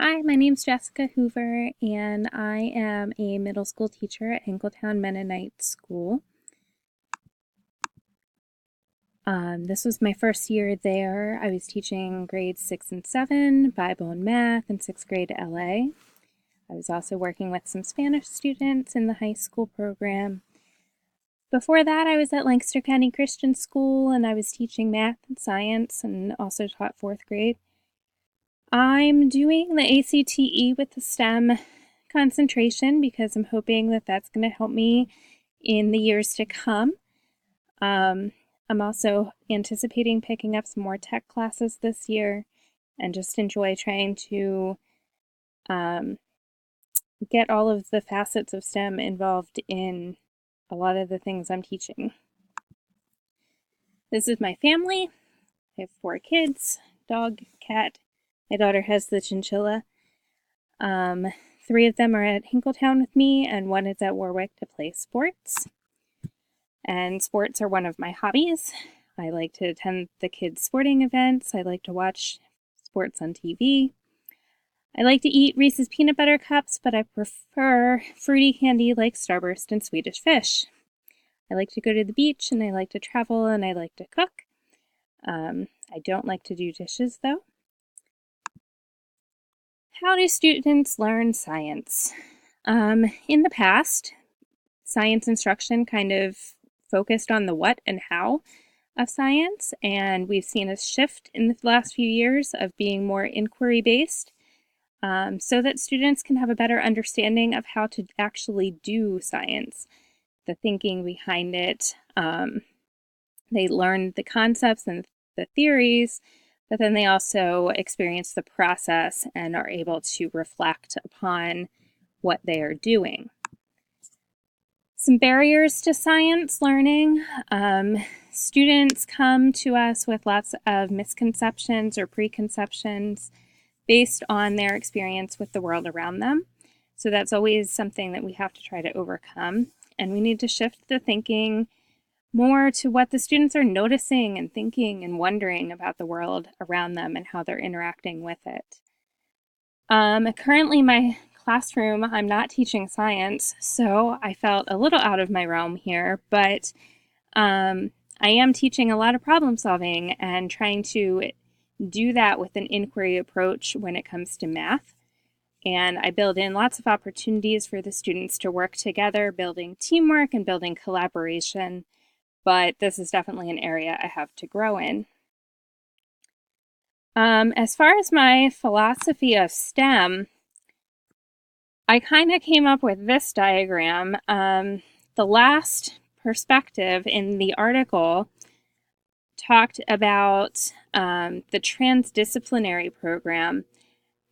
Hi, my name's Jessica Hoover, and I am a middle school teacher at Hinkletown Mennonite School. This was my first year there. I was teaching grades 6 and 7, Bible and Math, and 6th grade LA. I was also working with some Spanish students in the high school program. Before that, I was at Lancaster County Christian School, and I was teaching math and science and also taught 4th grade. I'm doing the ACTE with the STEM concentration because I'm hoping that that's going to help me in the years to come. I'm also anticipating picking up some more tech classes this year and just enjoy trying to um, get all of the facets of STEM involved in a lot of the things I'm teaching. This is my family. I have 4 kids, dog, cat. My daughter has the chinchilla. 3 of them are at Hinkletown with me, and 1 is at Warwick to play sports. And sports are one of my hobbies. I like to attend the kids' sporting events. I like to watch sports on TV. I like to eat Reese's peanut butter cups, but I prefer fruity candy like Starburst and Swedish Fish. I like to go to the beach, and I like to travel, and I like to cook. I don't like to do dishes, though. How do students learn science? In the past, science instruction kind of focused on the what and how of science, and we've seen a shift in the last few years of being more inquiry-based so that students can have a better understanding of how to actually do science, the thinking behind it. They learn the concepts and the theories, but then they also experience the process and are able to reflect upon what they are doing. Some barriers to science learning. Students come to us with lots of misconceptions or preconceptions based on their experience with the world around them. So that's always something that we have to try to overcome. And we need to shift the thinking more to what the students are noticing and thinking and wondering about the world around them and how they're interacting with it. Currently, my classroom, I'm not teaching science, so I felt a little out of my realm here, but I am teaching a lot of problem solving and trying to do that with an inquiry approach when it comes to math. And I build in lots of opportunities for the students to work together, building teamwork and building collaboration, but this is definitely an area I have to grow in. As far as my philosophy of STEM, I kind of came up with this diagram. The last perspective in the article talked about the transdisciplinary program,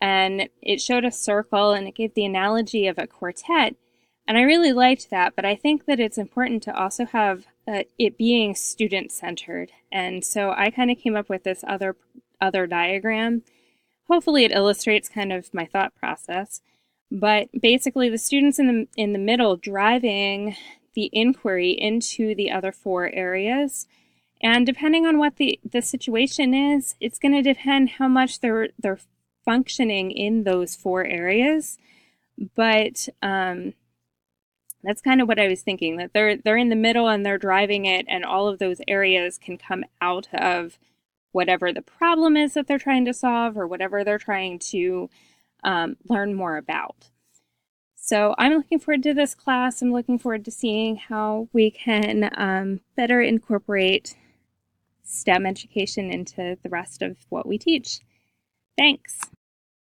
and it showed a circle and it gave the analogy of a quartet. And I really liked that, but I think that it's important to also have it being student-centered. And so I kind of came up with this other diagram. Hopefully it illustrates kind of my thought process. But basically the students in the middle driving the inquiry into the other 4 areas. And depending on what the situation is, it's going to depend how much they're functioning in those 4 areas. But that's kind of what I was thinking, that they're in the middle and they're driving it, and all of those areas can come out of whatever the problem is that they're trying to solve or whatever they're trying to learn more about. So I'm looking forward to this class. I'm looking forward to seeing how we can better incorporate STEM education into the rest of what we teach. Thanks.